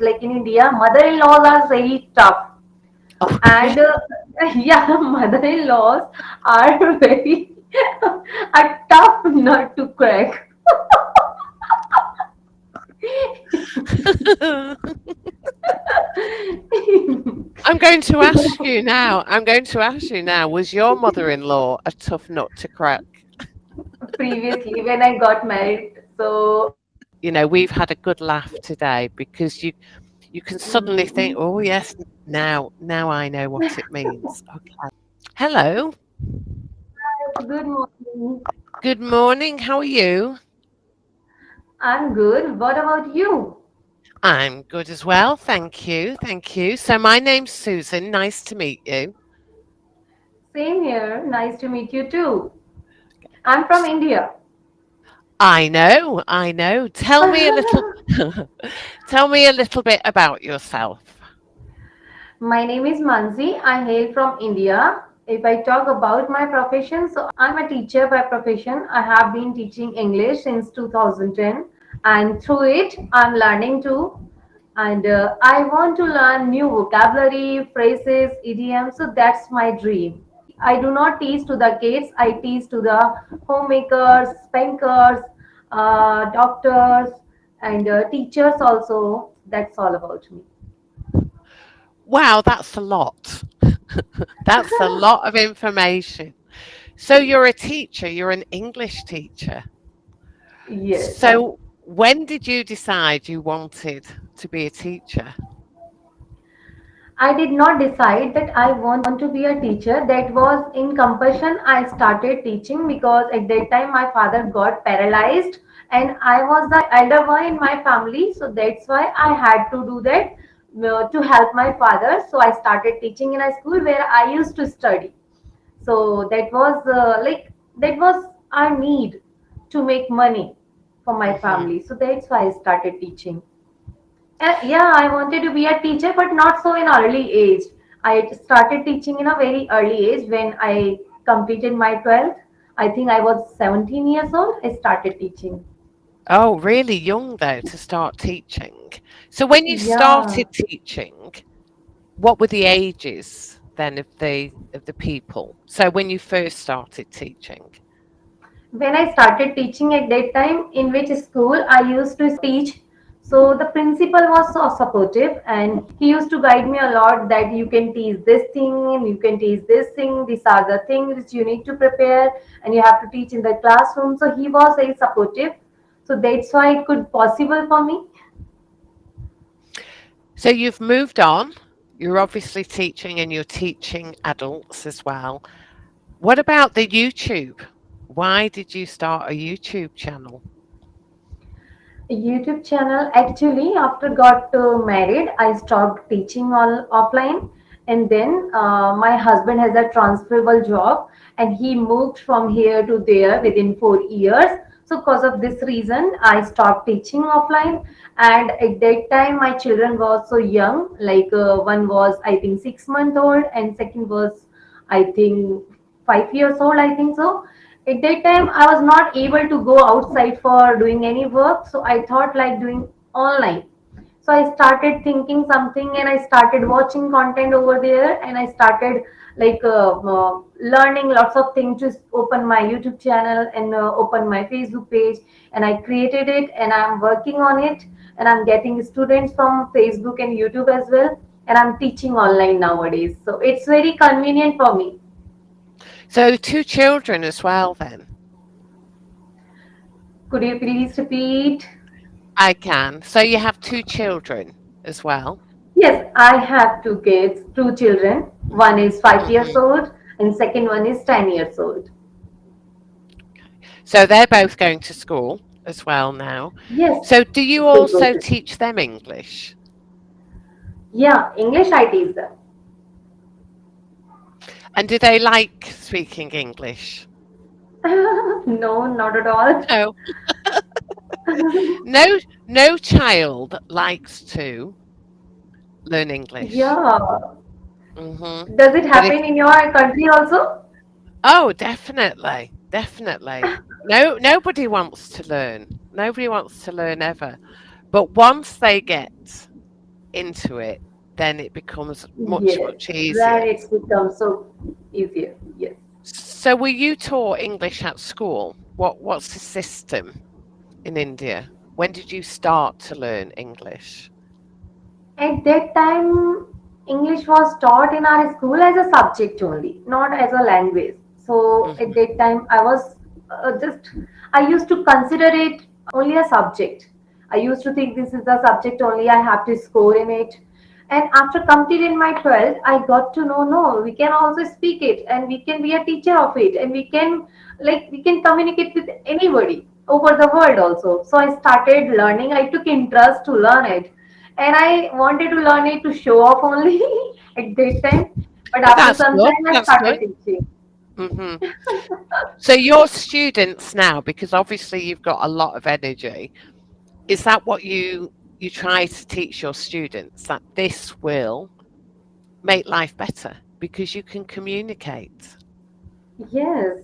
like in India, mother-in-laws are very tough, Oh, and yeah, mother-in-laws are very are tough nut to crack. I'm going to ask you now. I'm going to ask you now. Was your mother-in-law a tough nut to crack? Previously, when I got married, so You know, we've had a good laugh today because you can suddenly think, mm, oh yes, now I know what it means. Okay. Hello. good morning. Good morning. How are you? I'm good. What about you? I'm good as well. Thank you. Thank you. So my name's Susan. Nice to meet you. Same here. Nice to meet you too. I'm from India. I know. I know. Tell me a little tell me a little bit about yourself. My name is Mansi. I hail from India. If I talk about my profession, so I'm a teacher by profession. I have been teaching English since 2010, and through it, I'm learning too. And I want to learn new vocabulary, phrases, idioms. So that's my dream. I do not teach to the kids. I teach to the homemakers, spankers, doctors, and teachers also. That's all about me. Wow, that's a lot. That's a lot of information. So you're a teacher, you're an English teacher. Yes. So when did you decide you wanted to be a teacher? I did not decide that I want to be a teacher. That was in compulsion. I started teaching because at that time my father got paralyzed and I was the elder one in my family. So that's why I had to do that to help my father. So I started teaching in a school where I used to study. So that was that was our need to make money for my Hmm. family. So that's why I started teaching. Yeah, I wanted to be a teacher, but not so in early age. I started teaching in a very early age when I completed my 12th. I think I was 17 years old. I started teaching. Oh, really young though to start teaching. So when you Yeah. started teaching, what were the ages then of the people? So when you first started teaching? When I started teaching at that time, in which school I used to teach, so the principal was so supportive and he used to guide me a lot that you can teach this thing and you can teach this thing. These are the things which you need to prepare and you have to teach in the classroom. So he was very supportive. So that's why it could possible for me. So you've moved on. You're obviously teaching and you're teaching adults as well. What about the YouTube? Why did you start a YouTube channel? YouTube channel. Actually, after got married, I stopped teaching all offline, and then my husband has a transferable job, and he moved from here to there within 4 years. So, because of this reason, I stopped teaching offline. And at that time, my children were so young. Like one was I think 6 month old, and second was I think 5 years old. I think so. At that time I was not able to go outside for doing any work, so I thought like doing online. So I started thinking something and I started watching content over there and I started learning lots of things to open my YouTube channel and open my Facebook page, and I created it and I'm working on it, and I'm getting students from Facebook and YouTube as well, and I'm teaching online nowadays, so it's very convenient for me. So two children as well then. Could you please repeat? I can. So you have two children as well. Yes, I have two kids, two children. One is 5 years Hmm. old and second one is 10 years old. So they're both going to school as well now. Yes, So do you good, also good. teach them English? Yeah, English I teach them. And do they like speaking English? No, not at all. No. No, no child likes to learn English. Yeah. Hmm. Does it But if happen in your country also? oh, definitely, definitely. No, nobody wants to learn. Nobody wants to learn ever. But once they get into it, then it becomes much, Yes, much then easier. it becomes so easier. Yes. So were you taught English at school? What's the system in India? When did you start to learn English? At that time, English was taught in our school as a subject only, not as a language. So at Hmm. that time, I was I used to consider it only a subject. I used to think this is the subject only, I have to score in it. And after completing my 12th, I got to know, no, we can also speak it and we can be a teacher of it and we can communicate with anybody over the world also. So I started learning. I took interest to learn it and I wanted to learn it to show off only at that time. But after That's some good. time, I That's good. started teaching. Hmm. So your students now, because obviously you've got a lot of energy, is that what you try to teach your students, that this will make life better because you can communicate? Yes,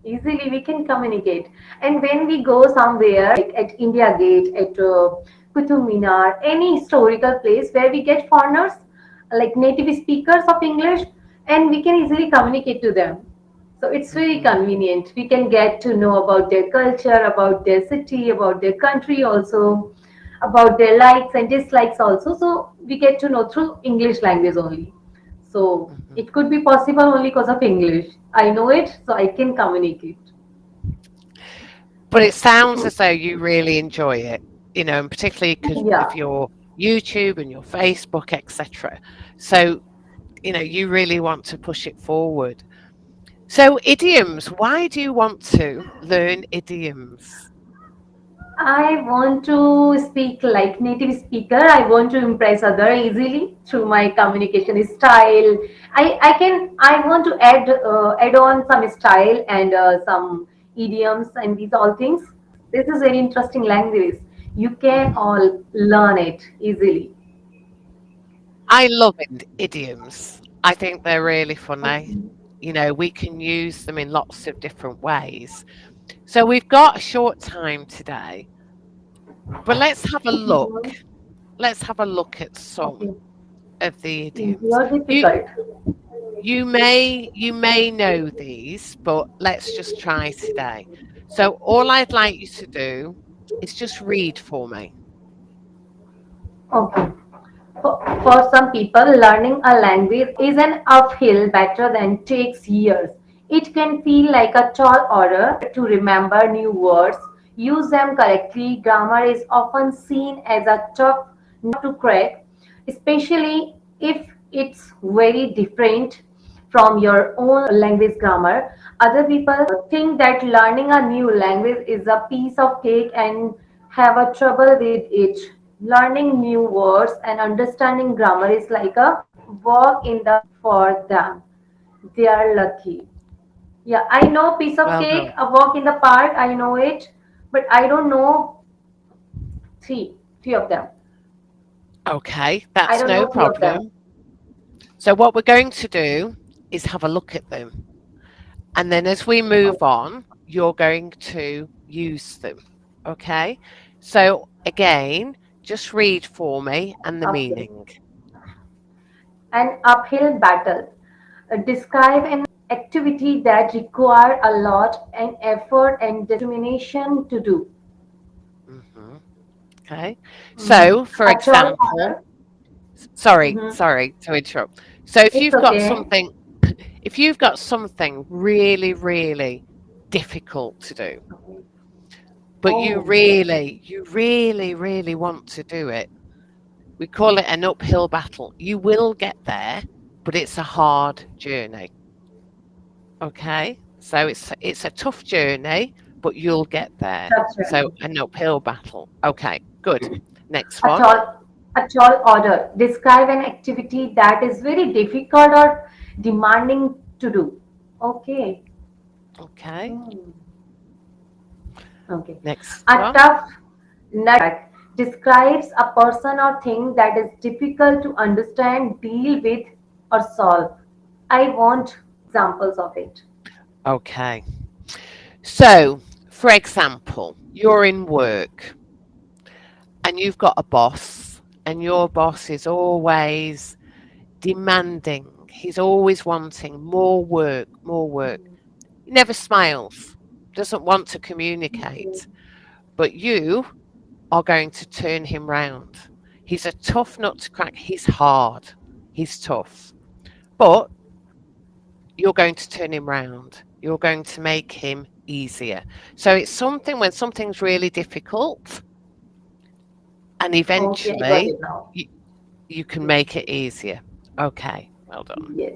easily we can communicate. And when we go somewhere, like at India Gate, at Qutub Minar, any historical place where we get foreigners, like native speakers of English, and we can easily communicate to them. So it's very Hmm. convenient. We can get to know about their culture, about their city, about their country also, about their likes and dislikes also. So we get to know through English language only. So Hmm. it could be possible only because of English. I know it, so I can communicate. But it sounds as though you really enjoy it, and particularly because Yeah. of your YouTube and your Facebook, etc. So, you really want to push it forward. So, idioms, why do you want to learn idioms? I want to speak like native speaker. I want to impress other easily through my communication style. I want to add on some style and some idioms and these all things. This is very interesting language. You can Hmm. all learn it easily. I love idioms. I think they're really funny. Okay. We can use them in lots of different ways. So, we've got a short time today, but let's have a look. Mhm. Let's have a look at some Okay. of the Easy idioms. or You difficult? you may know these, but let's just try today. So all I'd like you to do is just read for me. Okay. For some people, learning a language is an uphill battle that takes years. It can feel like a tall order to remember new words, use them correctly. Grammar is often seen as a tough nut to crack, especially if it's very different from your own language grammar. Other people think that learning a new language is a piece of cake and have a trouble with it. Learning new words and understanding grammar is like a walk in the for them. They are lucky. Yeah, I know piece of Well cake, done. a walk in the park, I know it, but I don't know three of them. Okay, I that's don't no know three of them. problem. So what we're going to do is have a look at them. And then as we move on, you're going to use them. Okay? So again, just read for me and the Okay. meaning. An uphill battle. Describe an activity that require a lot and effort and determination to do. Hmm. Okay. Mhm. So, for A tall example, order. sorry, Mhm. sorry to interrupt. So if It's you've got okay. something if you've got something really, really difficult to do, but you Oh, really, you really, really want to do it, we call it an uphill battle. You will get there, but it's a hard journey. Okay? So it's a tough journey, but you'll get there. that's So right. an uphill battle. Okay, good. Next A one. tall, a tall order. Describe an activity that is very difficult or demanding to do. Okay. Okay. Hmm. Okay. Next A one. tough nut describes a person or thing that is difficult to understand, deal with, or solve. I want examples of it. Okay. So, for example, you're in work and you've got a boss and your boss is always demanding, he's always wanting more work, more work. He never smiles, doesn't want to Okay. communicate, but you are going to turn him round. He's a tough nut to crack. He's hard. He's tough. But you're going to turn him round. You're going to make him easier. So it's something when something's really difficult and Okay, I got eventually it now. you, you can make it easier. Okay, well done. Yes.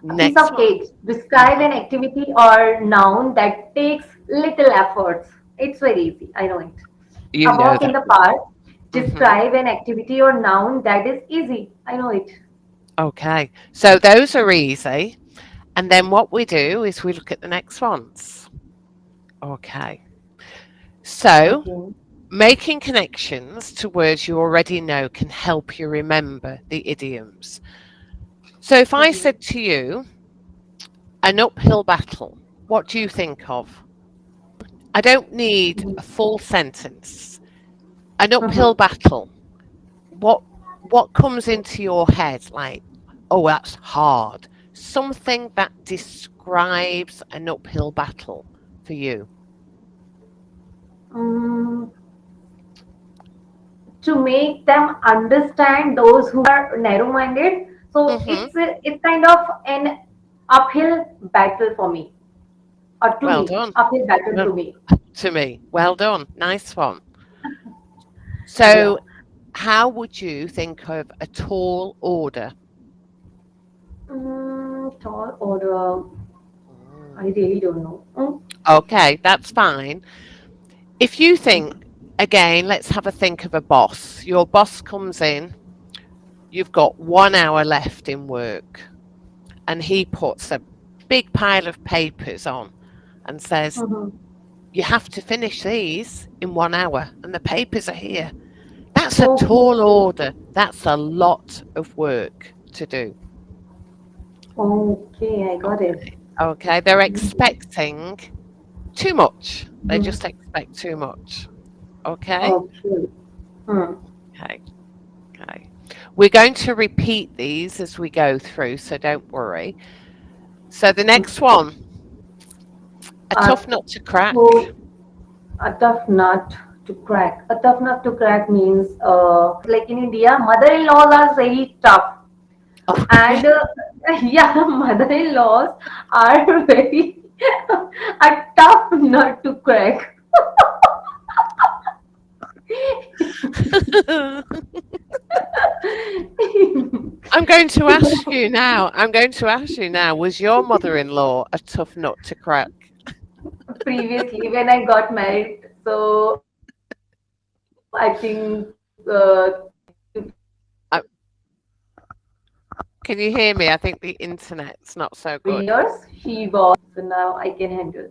A piece Next of one. cake. Describe Mhm. an activity or noun that takes little efforts. It's very easy. I know it. You A know walk in that the one. park. Hmm. Describe an activity or noun that is easy. I know it. Okay, so those are easy. And then what we do is we look at the next ones. Okay, so Okay. making connections to words you already know can help you remember the idioms. So if I Okay. said to you, an uphill battle, what do you think of? I don't need a full sentence. An uphill Mhm. battle. What what comes into your head like, oh, that's hard. Something that describes an uphill battle for you. Mm, to make them understand those who are narrow-minded. So Hmm. it's kind of an uphill battle for me, or to Well me, done. uphill battle Well, to me. to me. Well done. Nice one. Yeah. So, how would you think of a tall order? Tall order. I Mm. really don't know. Okay, that's fine. If you think, again, let's have a think of a boss. Your boss comes in, you've got 1 hour left in work, and he puts a big pile of papers on and says, Mhm. you have to finish these in 1 hour, and the papers are here. That's a tall Okay. order. That's a lot of work to do. Okay, I got it. Okay. Okay. They're expecting too much. They Mhm. just expect too much. Okay. Okay. Hmm. Okay. Okay. We're going to repeat these as we go through, so don't worry. So the next one, a Uh, tough nut to crack. so a tough nut to crack. A tough nut to crack means, like in India, mother-in-laws are very tough, Okay. and yeah, mother-in-laws are very a tough nut to crack. I'm going to ask you now. I'm going to ask you now. Was your mother-in-law a tough nut to crack? Previously, when I got married, so I think 3 Uh, can you hear me? I think the internet's not so good. years she was. So now I can handle.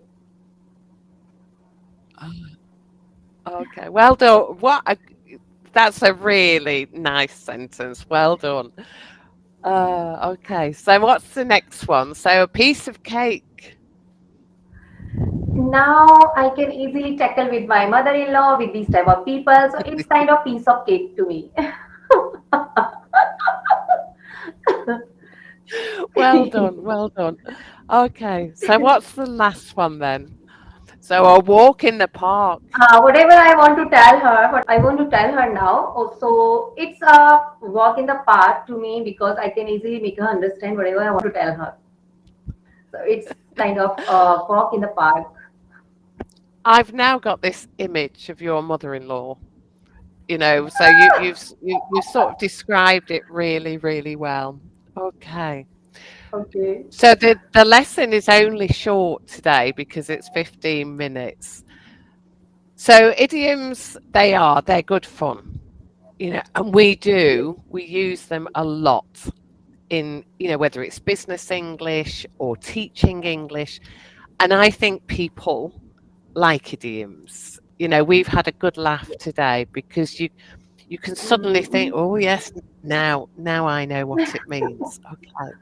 Okay. Well done. That's a really nice sentence. Well done. Okay. So what's the next one? So a piece of cake. Now I can easily tackle with my mother-in-law, with these type of people. So it's kind of piece of cake to me. Well done. Well done. Okay. So what's the last one then? So a walk in the park. Whatever I want to tell her, what I want to tell her now. Also, it's a walk in the park to me because I can easily make her understand whatever I want to tell her. So it's kind of a walk in the park. I've now got this image of your mother-in-law. So you've sort of described it really, really well. Okay. Okay. So the lesson is only short today because it's 15 minutes. So idioms, they're good fun, and we use them a lot in, whether it's business English or teaching English. And I think people like idioms. We've had a good laugh today because you can suddenly think, Mm. oh yes, now I know what it means. Okay.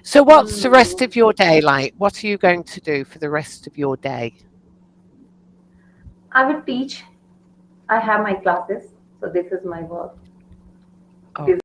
So what's the rest Mm. of your day like? What are you going to do for the rest of your day? I would teach. I have my classes, so this is my work. Okay.